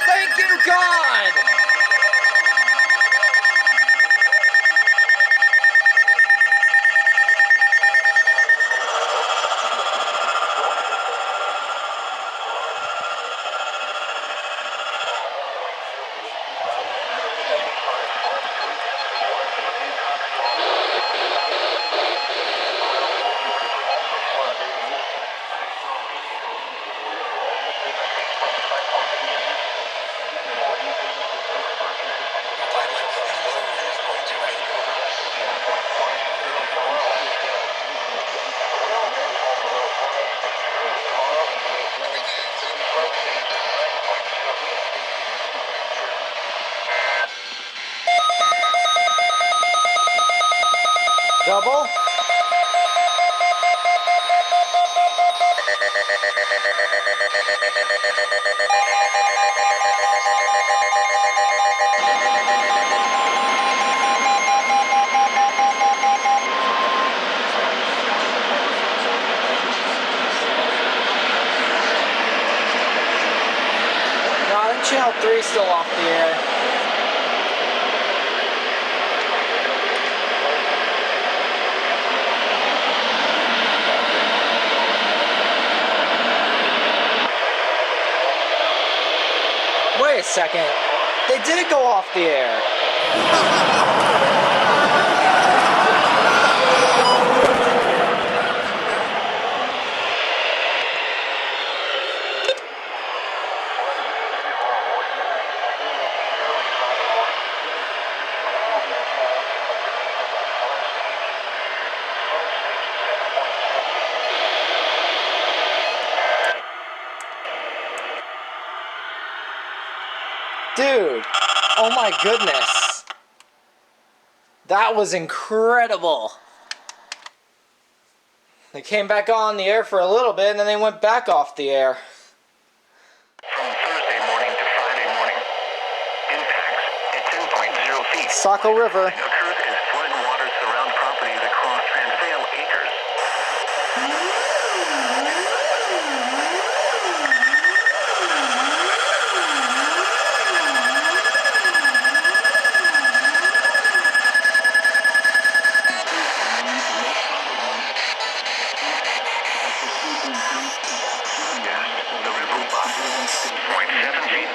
Thank you, God! Double. No, I think channel 3 is still off the air. Wait a second. They did go off the air. Dude, oh my goodness. That was incredible. They came back on the air for a little bit and then they went back off the air. From Thursday morning to Friday morning, impacts at 10.0 feet. Saco River. Occurred as flooding waters surround properties across Transvaal Acres. The river was 0.7 feet.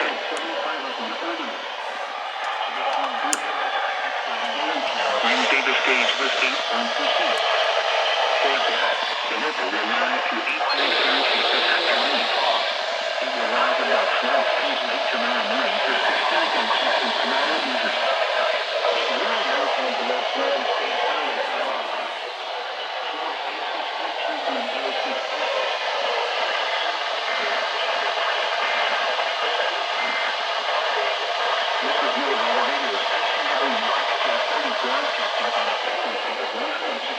Wednesday the stage was 8.2 feet. Forecast, the river will rise to 8.7 feet this afternoon. It will rise about 12 feet late tomorrow morning to 16 feet tomorrow evening.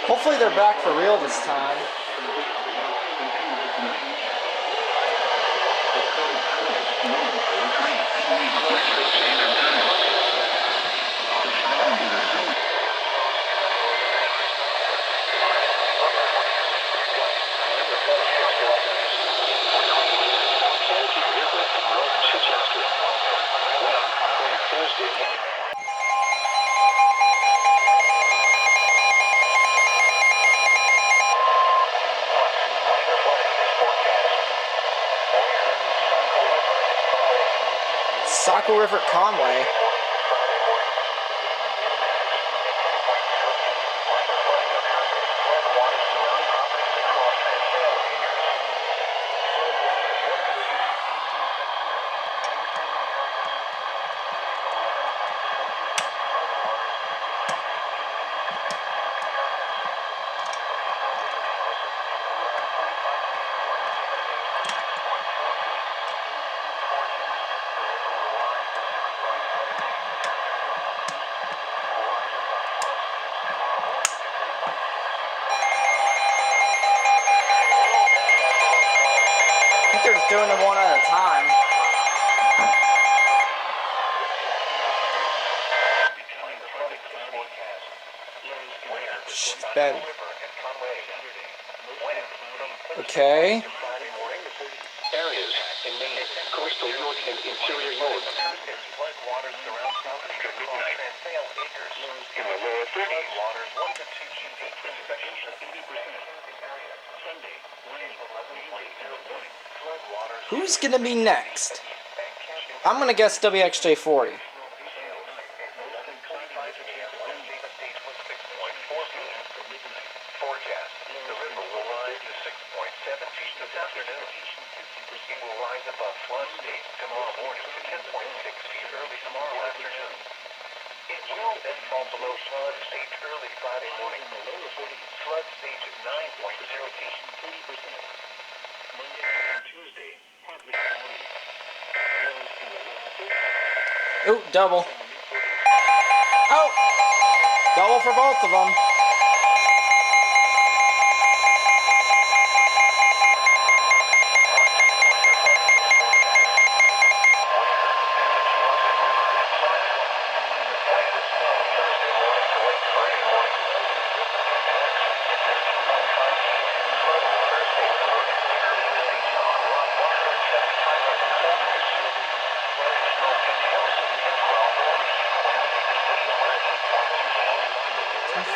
Hopefully they're back for real this time. Saco River at Conway. I think they're just doing them one at a time. Ben. Okay. Areas in Maine, coastal York and interior York. Flood waters surround property across Transvaal acres. In the lower 30s. Waters 1 to 2 feet deep in sections 80%. Sunday, rain, mainly in the morning. Flood waters. Who's gonna be next? I'm gonna guess WXJ40. Forecast. The river will rise to 6.7 feet this afternoon. It will rise above flood stage tomorrow morning to 10.6 feet early tomorrow afternoon. It will then fall below flood stage early Friday morning. Flood stage is 9.0 feet. 30%. Monday and Tuesday, partly cloudy. Ooh, double. Oh! Double for both of them.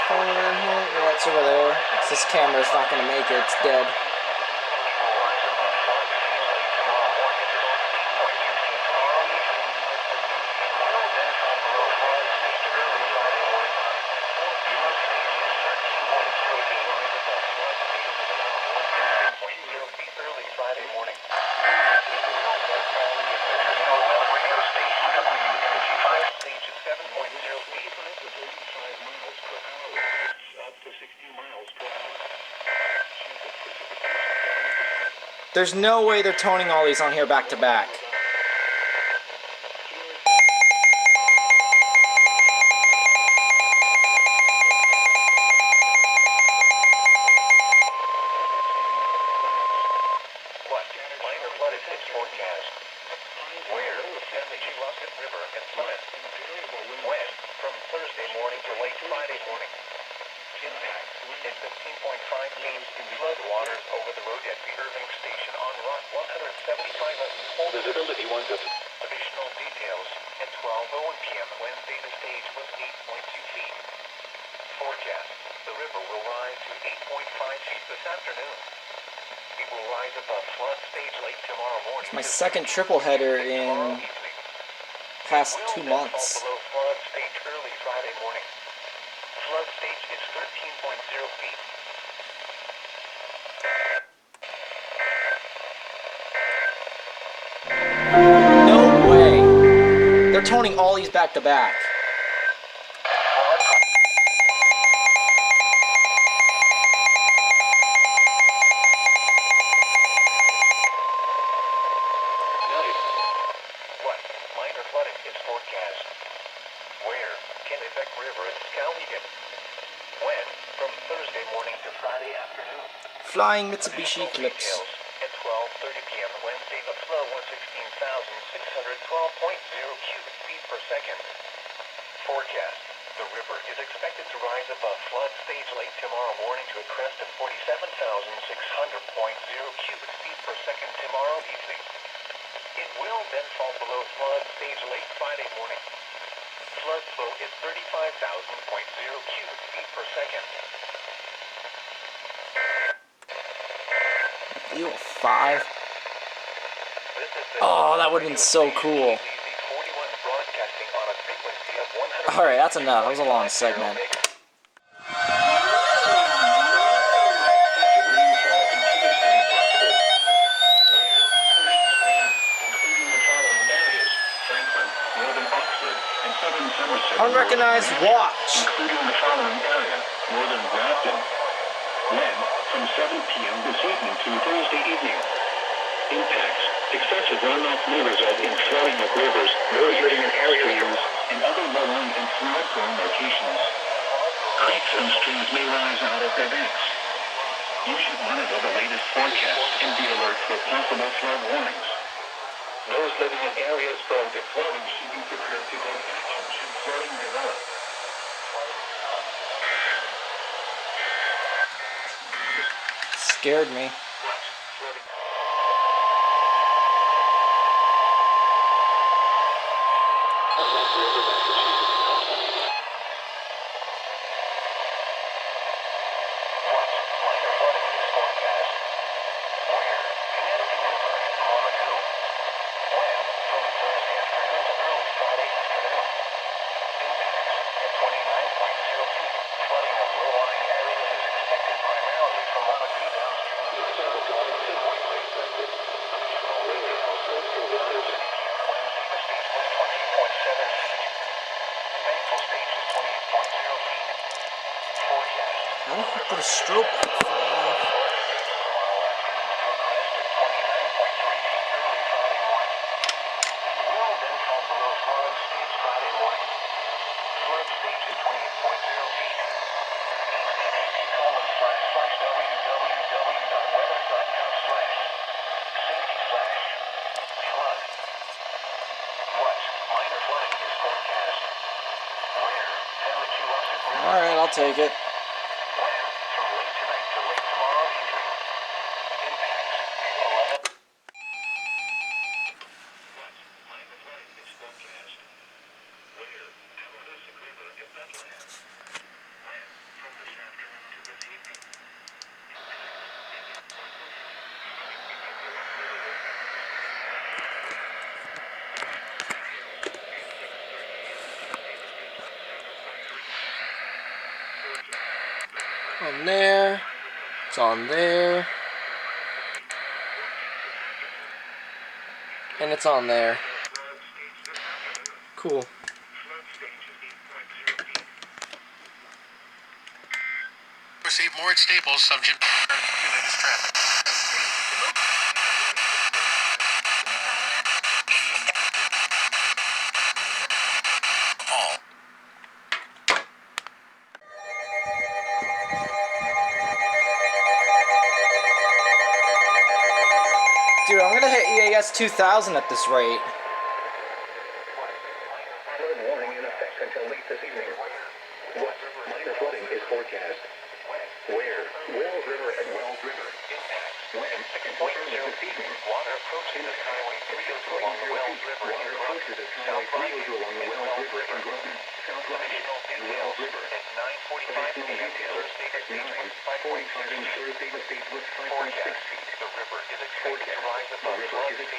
Yeah, it's over there. This camera's not gonna make it, it's dead. There's no way they're toning all these on here back to back. Minor flood is its forecast. Where? In the Chihuahua River and flood. When? From Thursday morning to late Friday morning. Impact is 15.5 feet flood waters over the road at the Irving Station on Rock 175. Visibility 1 to. Additional details at 12:01 p.m. Wednesday the stage was 8.2 feet. Forecast. The river will rise to 8.5 feet this afternoon. It will rise above flood stage late tomorrow morning. It's my second triple header in past 2 months. Below flood stage early Friday morning. Flood stage is 13.0 feet. No way. They're toning all these back to back. What? Minor flooding is forecast. Where? Kennebec River in Skowhegan. When? From Thursday morning to Friday afternoon. Flying Mitsubishi Eclipse. Details at 12:30 p.m. Wednesday, the flow was 16,612.0 cubic feet per second. Forecast. The river is expected to rise above flood stage late tomorrow morning to a crest of 47,600.0 cubic feet per second tomorrow evening. It will then fall below flood stage late Friday morning. Flood flow is 35,000.0 cubic feet per second. You 5. Oh, that would have been so cool. Alright, that's enough. That was a long segment. Unrecognized watch. Including the following area: northern Grafton. When? From 7 p.m. this evening to Thursday evening. Impacts. Excessive runoff may result in flooding of rivers, those living in areas, and other low-lying and flood-prone locations. Creeks and streams may rise out of their banks. You should monitor the latest forecast and be alert for possible flood warnings. Those living in areas prone to flooding should be prepared to take action should flooding develop. scared me. How the heck did a strobe light fall off? Alright, I'll take it. On there. It's on there. And it's on there. Cool. Receive more at Staples, subject to latest traffic. All. Dude, I'm gonna hit EAS 2000 at this rate. Flood warning in effect until late this evening. What? Minor flooding is forecast. Where? Wells River and Wells River. When? Until this evening. Water approaches the Highway 302 along the Wells River. Water approaches the Highway 302 along the Wells River in Groton. Southwest and Wells River. At 9:45 p.m. Thursday at 9:47 Thursday the state was 5.6 feet. The river is expected to rise above flood stage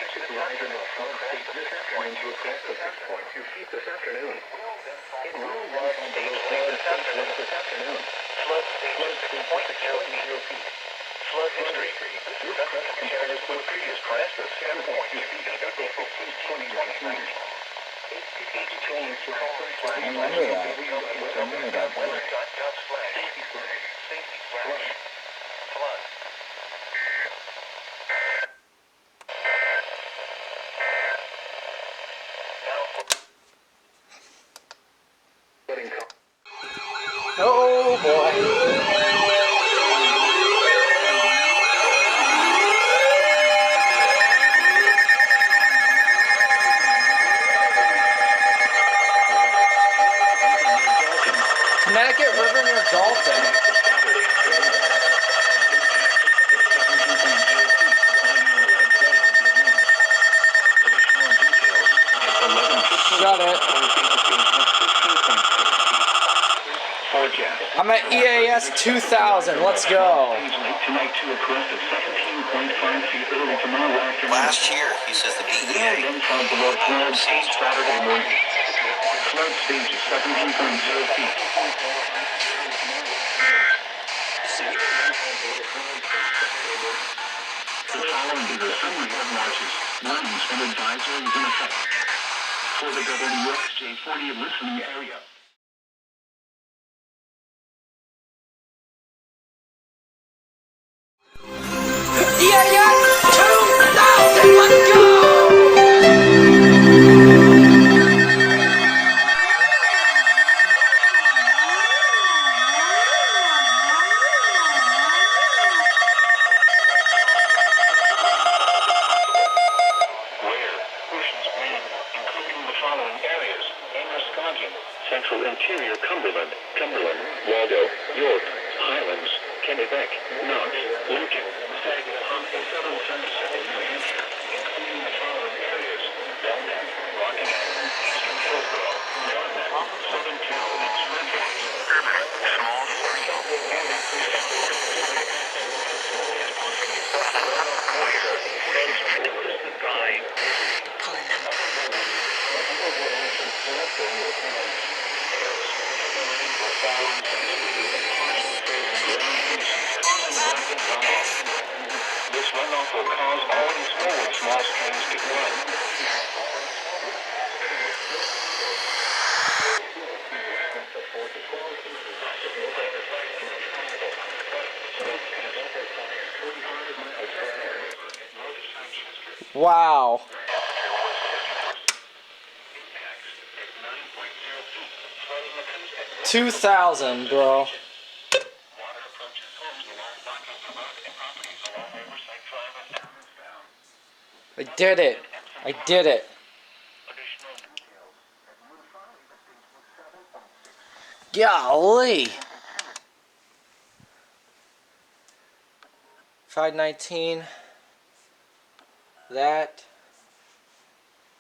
this afternoon to a crest of 6.2 feet this afternoon. It will flood stage this afternoon. Flood stage 6.0 feet. Flood history. This crest compares to a previous crest of 7.2 feet on April 15, 2019. I remember that. I remember that. Flood. Oh boy. Connecticut River near Dalton. Got it. I'm at EAS 2000. Let's go. Last year, he says the BEA Saturday morning. Flood stage is 17.0 feet. The following is a summary of watches, warnings, and advisories in effect for the WXJ40 listening area. EAS 2000. Let's go. Central Interior Cumberland, Waldo, York, Highlands, Kennebec, Knox, Lincoln, This runoff will cause already swollen small streams to flood. Wow. 2,000, bro. I did it. I did it. Golly. 519. That.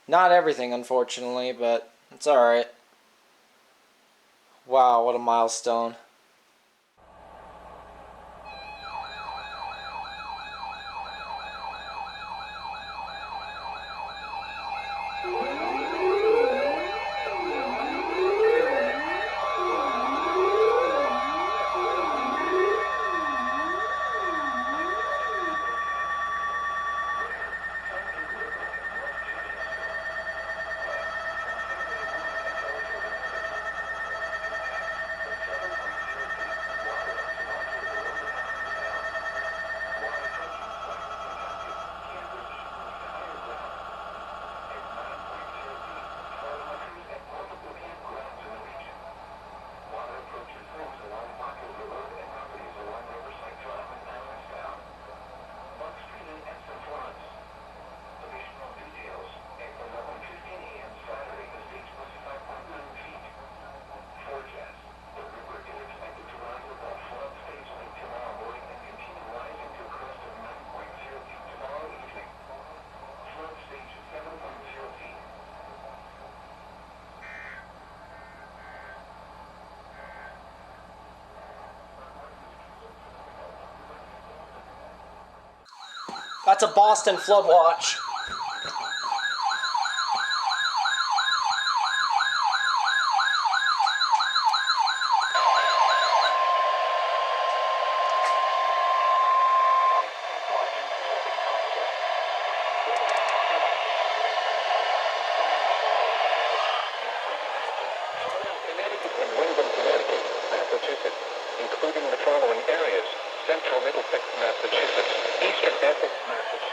Not everything, unfortunately, but it's alright. Wow, what a milestone. That's a Boston flood watch. Massachusetts, including the following areas: Central Middlesex, Massachusetts, Eastern Essex, Massachusetts.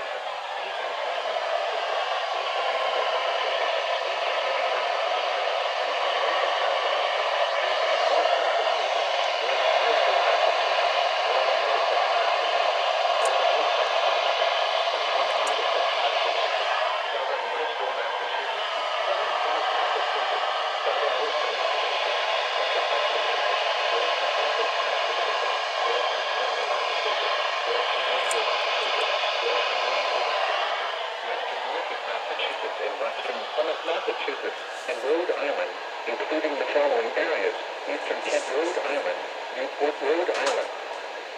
Massachusetts, and Rhode Island, including the following areas: Eastern Kent, Rhode Island, Newport, Rhode Island,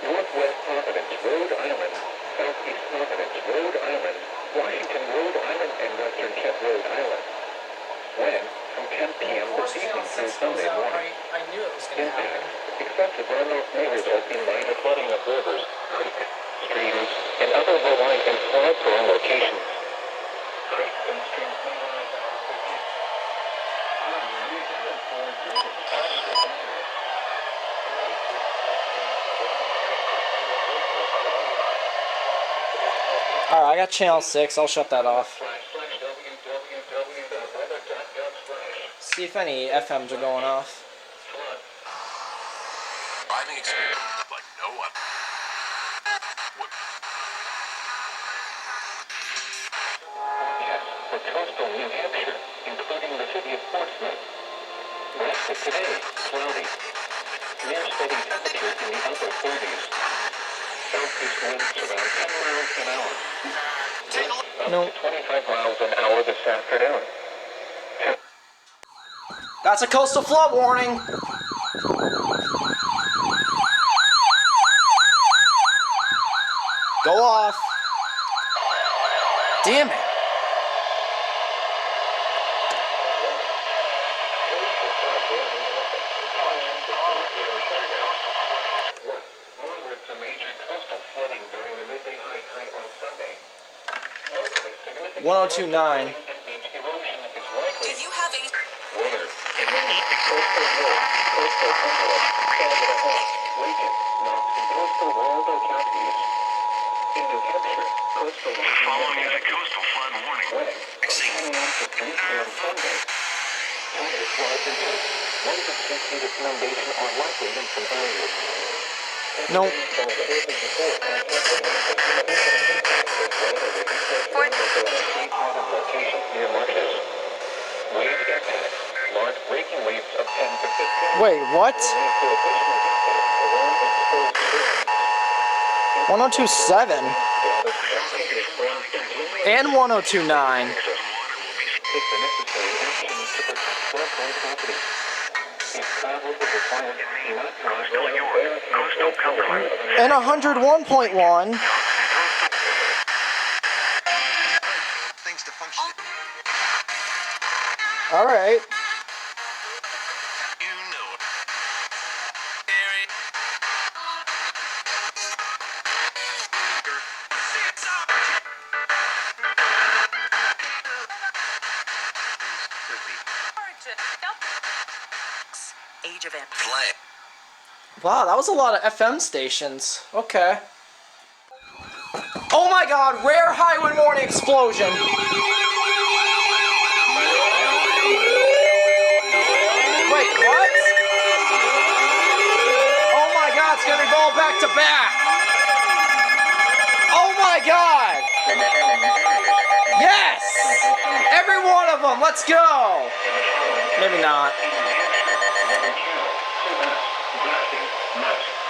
Northwest Providence, Rhode Island, Southeast Providence, Rhode Island, Washington, Rhode Island, and Western Kent, Rhode Island. When, from 10 p.m. this evening through Sunday morning, I knew it was going to happen. excessive runoff may result in minor flooding of rivers, creeks, streams, and other low-lying and flood-prone locations. Creeks and streams may rise out of the view. Alright, I got channel 6. I'll shut that off. See if any FMs are going off. Driving experience like no other. For coastal New Hampshire, including the city of Portsmouth. West of today, cloudy. Near steady temperatures in the upper 40s. Southeast winds around 10 miles an hour. No. Up to 25 miles an hour this afternoon. That's a coastal flood warning. Go off. Damn it. Some major coastal flooding during the midday high tide on Sunday. Locally, significant 1029. beach erosion is likely. Do you have a Weather. Coastal York, coastal Buffalo, Canada Home, Lincoln, Knox, and coastal Waldo counties. In New Hampshire, coastal The following is a coastal flood warning. winds from 10 a.m. to 3 p.m. Sunday. Tires, floods, and hills. 1 to 6 feet of inundation are likely in some areas. Nope. Location near marshes. Wave impacts. Large breaking waves of 10 to 15. Wait, what? 1027 and 1029. Take the necessary action to protect floodplain property. If travel is required, do not cross Coastal Cumberland. And 101.1. Things to function. All right. You know it. age event? Wow, that was a lot of FM stations. Okay. Oh my god, rare high wind warning explosion. Wait, what? Oh my god, it's gonna go back to back. Oh my god. Yes! Every one of them, let's go. Maybe not.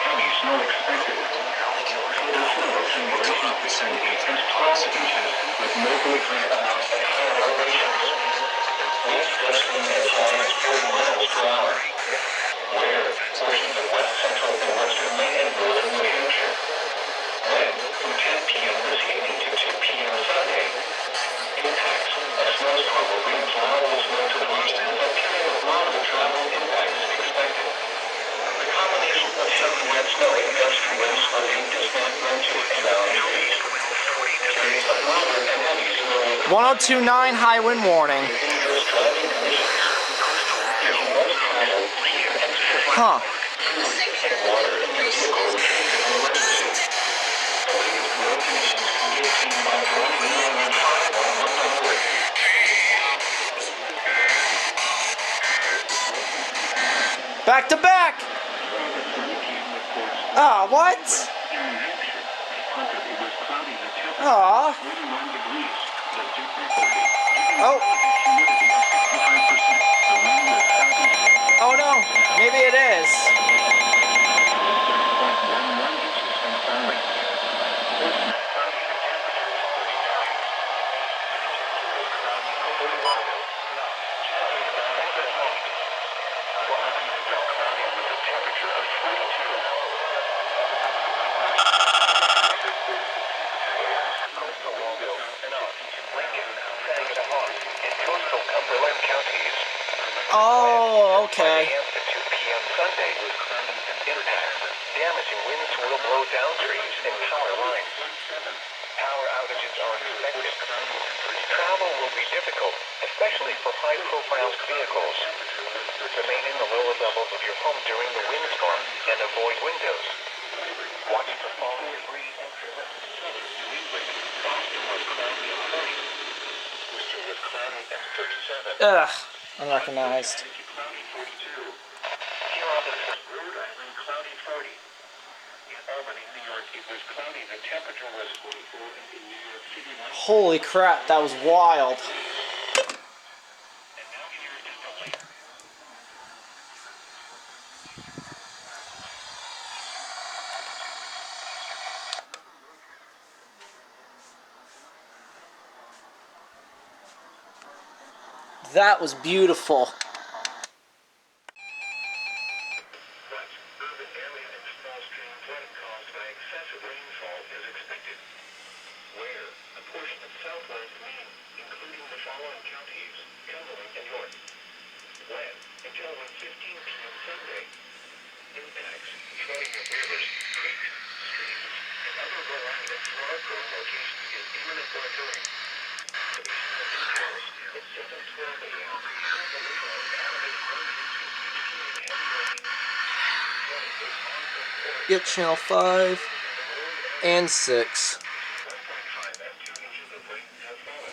heavy snow expected. Total snow accumulation percent intense classification with locally high amounts at higher elevations. Winds gusting as high as 40 miles per hour. Where portions of west central and western Maine and northern New Hampshire. Wind from 10 p.m. this evening to 2 p.m. Sunday. Impacts. A snowstorm will bring plowable snow to the region and a period of moderate travel impacts expected. The combination of heavy wet snow and gusty winds are being distant to around trees. Periods of moderate and heavy snow. 1029 high wind warning. Dangerous driving conditions. If you must travel, leave extra Huh. water in your vehicle in case of an emergency. The latest road conditions can be obtained by calling 915 on one number. Back to back. Ah, what? Aw. Oh. Oh no. Maybe it is. Coastal Cumberland counties. Oh, okay. 5 a.m. to 2 p.m. Sunday. Impacts. Damaging winds will blow down trees and power lines. Power outages are expected. Travel will be difficult, especially for high-profile vehicles. Remain in the lower levels of your home during the windstorm and avoid windows. Watch for falling debris and New England. Boston was cloudy and 30. Worcester was cloudy and 37. Ugh. Unrecognized. Cloudy 42. Huron was Rhode Island, cloudy 40. In Albany, New York, it was cloudy. The temperature was 44, and in New York City, Holy crap, that was wild. and now here is the latest. That was beautiful. Urban area and small stream flooding caused by excessive rainfall is expected. Where a portion of southwest storm locations is imminent or occurring. Additional details at 7:12 a.m. Several animated rain features indicated heavy rain. Flooding is ongoing or Get channel 5 and 6. 1.5 and 2 inches of rain have fallen.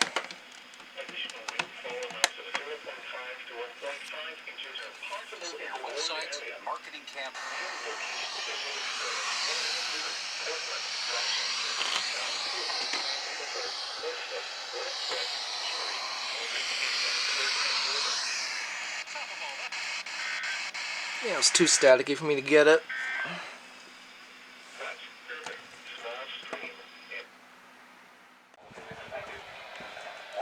Additional rainfall amounts of 0.5 to 1.5 inches are possible in the Warren Websites area. and marketing campaigns. Locations that will experience Portland, Washington, South Portland, Vancouver, Norfolk, Westwood, Surrey, Morgan, Vancouver, and Northern. Yeah, it's too staticky for me to get it. That's urban, small stream, and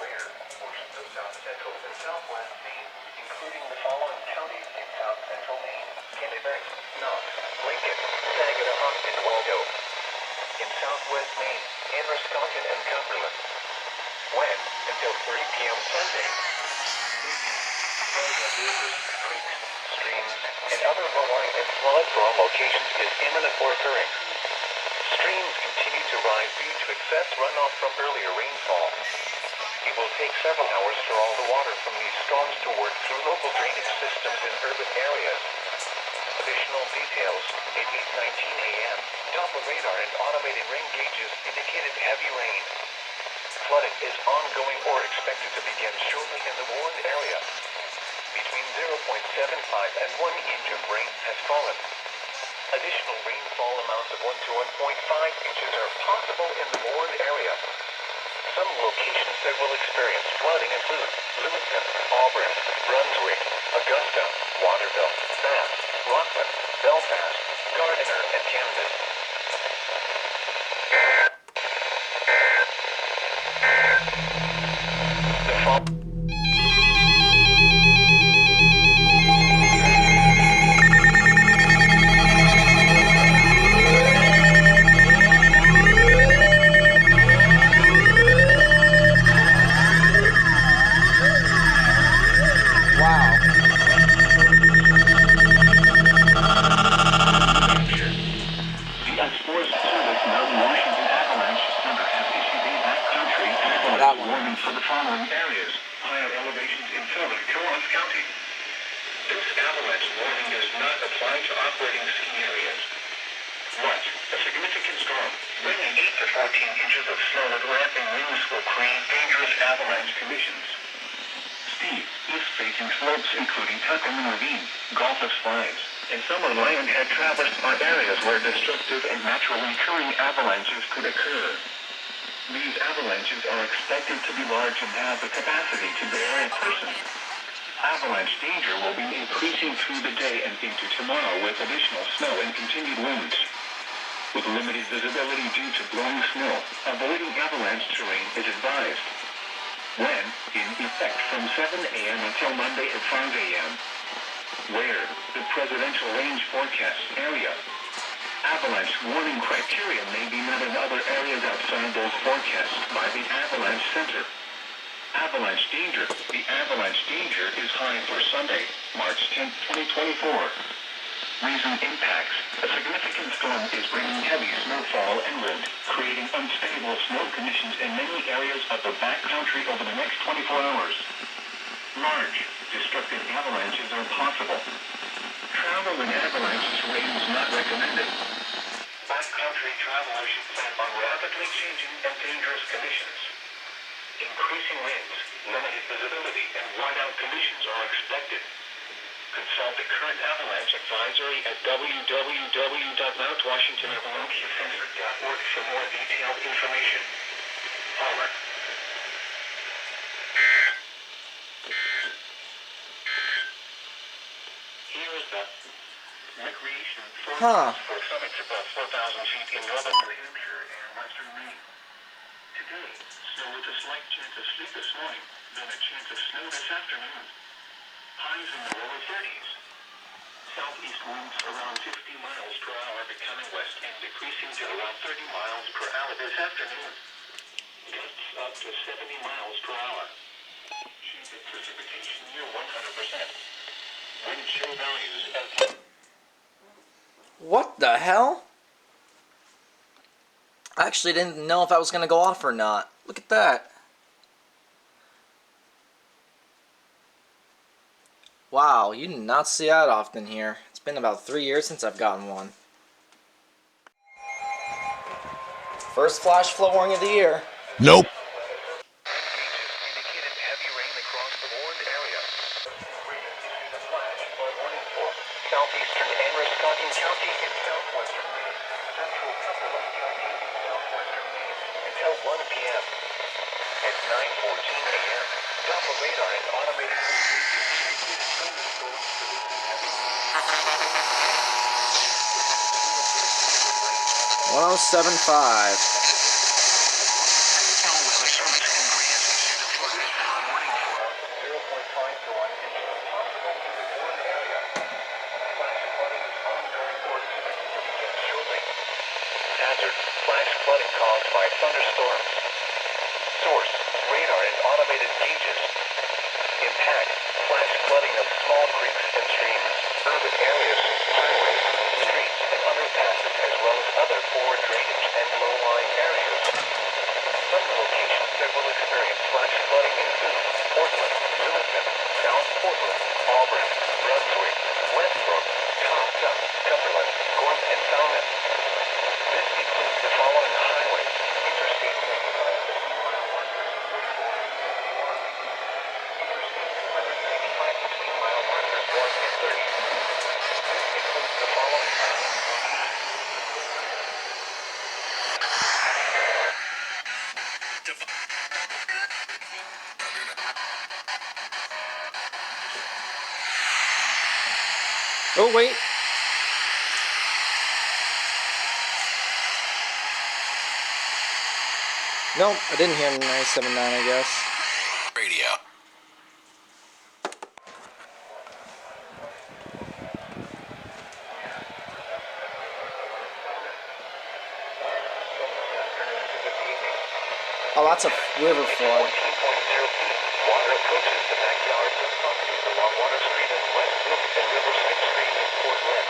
where portions of south central and southwest Maine, including the following counties in south central Maine: Kennebec, Knox, Lincoln, Saginaw, and Waldo. In southwest Maine, Androscoggin and Cumberland. When, until 3 p.m. Sunday, rivers, creeks, streams, and other low-lying and flood-prone locations is imminent or occurring. Streams continue to rise due to excess runoff from earlier rainfall. It will take several hours for all the water from these storms to work through local drainage systems in urban areas. Additional details at 8:19 a.m. Doppler radar and automated rain gauges indicated heavy rain. Flooding is ongoing or expected to begin shortly in the Warren area. Between 0.75 and 1 inch of rain has fallen. Additional rainfall amounts of 1 to 1.5 inches are possible in the Warren area. Some locations that will experience flooding include Lewiston, Auburn, Brunswick, Augusta, Waterville, Bath, Rockland, Belfast, Gardiner, and Camden. The Wow. U.S. Forest Service Mountain Washington Avalanche Center has issued a backcountry That avalanche one. warning for the following areas: higher elevations in southern Coos County. This avalanche warning does not apply to operating ski areas. March, a significant storm, bringing 8 to 14 inches of snow with ramping winds will create dangerous avalanche conditions. Steep, east-facing slopes including Tuckerman Ravine, Gulf of Slides, and Summer Lionhead Traverse are areas where destructive and naturally occurring avalanches could occur. These avalanches are expected to be large and have the capacity to bury a person. Avalanche danger will be increasing through the day and into tomorrow with additional snow and continued winds. With limited visibility due to blowing snow, avoiding avalanche terrain is advised. When, in effect from 7 a.m. until Monday at 5 a.m. Where, the presidential range forecast area. Avalanche warning criteria may be met in other areas outside those forecasts by the Avalanche Center. Avalanche danger. The avalanche danger is high for Sunday, March 10, 2024. Reason impacts. A significant storm is bringing heavy snowfall and wind, creating unstable snow conditions in many areas of the backcountry over the next 24 hours. Large, destructive avalanches are possible. Travel in avalanche terrain is not recommended. Backcountry travelers should plan on rapidly changing and dangerous conditions. Increasing winds, limited visibility, and whiteout conditions are expected. Consult the current avalanche advisory at www.mountwashingtonavalanchecenter.org for more detailed information. Palmer. Here is the recreation forecast for summits above 4,000 feet in northern New Hampshire and western Maine. Today, snow with a slight chance of sleet this morning, then a chance of snow this afternoon. Highs in the lower 30s. Southeast winds around 50 miles per hour becoming west and decreasing to around 30 miles per hour this afternoon. Gusts up to 70 miles per hour. Chance of precipitation near 100%. Wind chill values at... What the hell? I actually didn't know if I was going to go off or not. Look at that. Wow, you do not see that often here. It's been about 3 years since I've gotten one. First flash flood warning of the year. Nope. Indicated heavy rain across the warned area. Southeastern Androscoggin County and southwestern Maine. Central Cumberland County and southwestern Maine. Until 1 p.m. At 9:14 a.m. Doppler radar and automated wind gauges indicated thunderstorms producing heavy rain. 1075. Weather Service in Grant issued a flood warning for 0.5 to 1 inches possible in the warned area. Flash flooding is ongoing or expected to begin shortly. Hazard: flash flooding caused by thunderstorms. Source: radar and automated gauges. Impact: flash flooding of small creeks and streams, urban areas, highways, streets, and underpasses, as well as other poor drainage and low-lying areas. Some locations that will experience flash flooding include Portland, Lewiston, South Portland, Auburn, Brunswick, Westbrook, Costa, Cumberland, Gorham, and Falmouth. This includes the following highways: Interstate 95, 285 between mile markers 1 and 30. This includes the following Oh, wait. Nope, I didn't hear 979, I guess. radio. Oh, that's a river flood. 14.0 feet. Water approaches the backyards of properties along Water Street and West Brook and Riverside Street in Portland.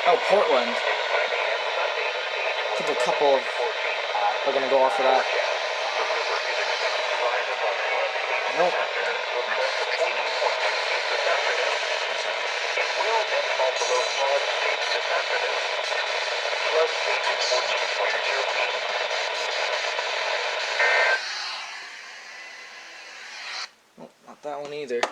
Oh, Portland. At 5 a.m. Sunday, stage I think a couple of 4 feet. are going to go off of that. The river is expected to rise above flood stage Nope. this afternoon to a crest of 14.2 feet this afternoon. It will then fall below flood stage this afternoon. Flood stage is 14.0 feet. Nope, not that one either.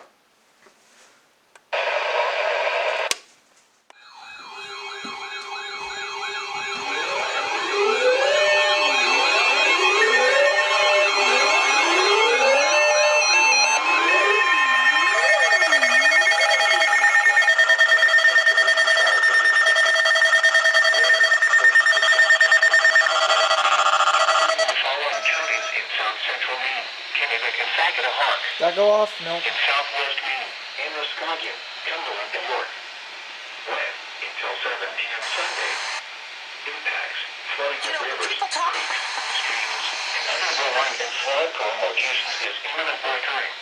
Did that go off? Nope. In southwest Maine, Androscoggin, Cumberland, and York. Wet until 7 p.m. Sunday. Impacts: flooding of rivers, creeks, streams, and other low-lying and flood-prone locations is imminent or occurring.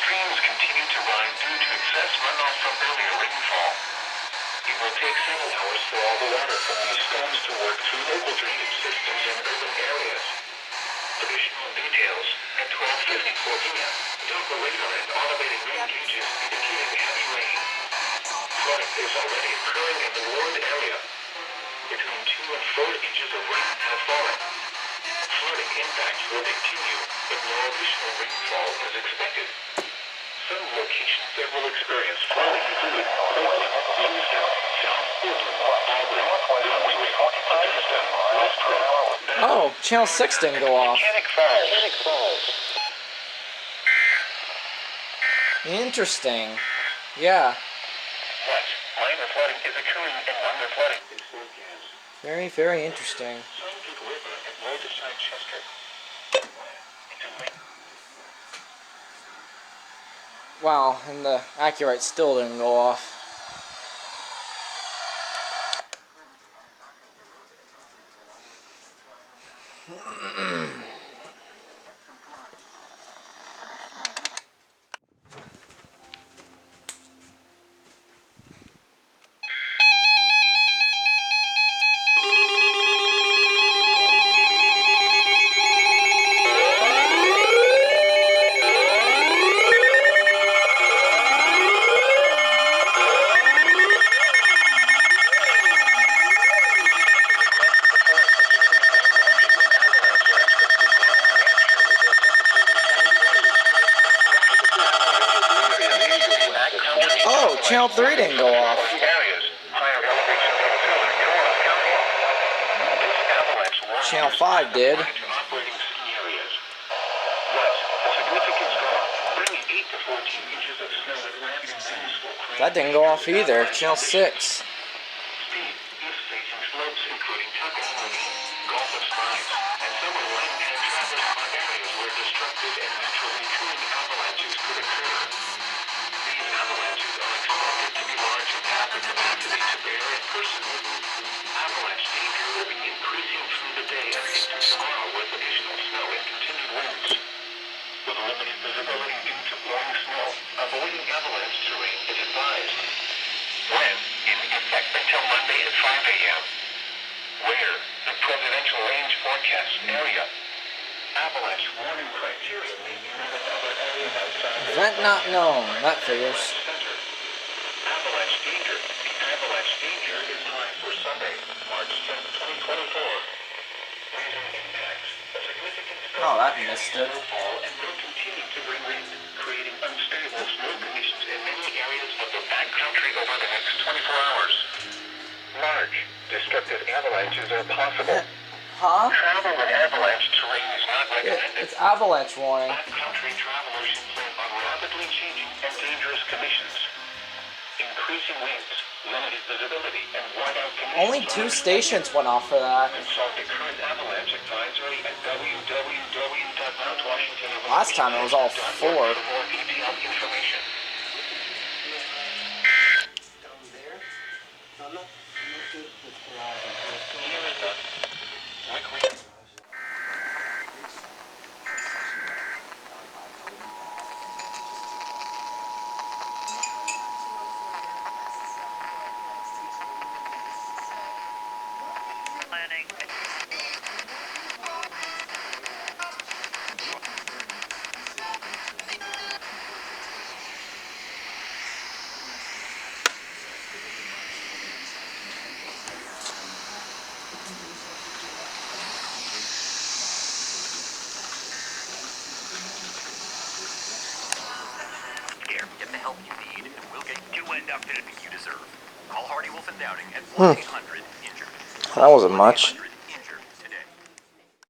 Streams continue to rise due to excess runoff from earlier rainfall. It will take several hours for all the water from these storms to work through local drainage systems in urban areas. Additional details: at 12:54 p.m., Doppler radar and automated rain gauges indicating heavy rain. Flooding is already occurring in the warned area. Between 2 and 4 inches of rain have fallen. Flooding impacts will continue, but no additional rainfall is expected. Some locations that will experience flooding include Portland, Lewiston, South Portland, Auburn, Brunswick, Augusta, Westbrook. Oh, channel 6 didn't go off. Mechanic Falls. Interesting. Yeah. But minor flooding is occurring and minor flooding is forecast. Very, very interesting. Scientific River and Roadside Chester. Wow, and the Accurate still didn't go off. Channel 3 didn't go off. Areas, higher elevations of Southern Charles County. This avalanche warning Channel 5 did. to operating ski areas. West, a significant storm, bringing 8 to 14 inches of snow with rampant winds will create That didn't go off either. Channel 6. steep, east-facing slopes including Tuckahoe, Gulf of Slides, and some of land-and traverse on areas where destructive and naturally occurring avalanches could occur. These avalanches are expected to be large and have the capacity to bear a person. Avalanche danger will be increasing through the day and into tomorrow with additional snow and continued winds. With limited visibility due to blowing snow, avoiding avalanche terrain is advised. When in effect until Monday at 5 a.m. Where the presidential range forecast area. Avalanche warning criteria may be met in other areas outside the Event not known. That figures. center. Avalanche danger. The avalanche danger is high for Sunday, March 10, 2024. Major impacts. A significant Oh, that missed it. snowfall and will continue to bring wind, creating unstable snow conditions in many areas of the backcountry over the next 24 hours. Large, destructive avalanches are possible. Huh? Travel with avalanche terrain is not recommended. It's avalanche warning. Backcountry travelers should plan on rapidly changing and dangerous conditions. Increasing winds, limited visibility, and whiteout conditions. Only 2 stations went off for that. Consult the current avalanche advisory at www.mountwashington. Last time it was all 4. For more detailed information. Here is the weekly. Planning. Here, get the help you need, and we'll get you end up fitted you deserve. Call Hardy Wolf and Downing at 1-800-INJURED. That wasn't much. 1-800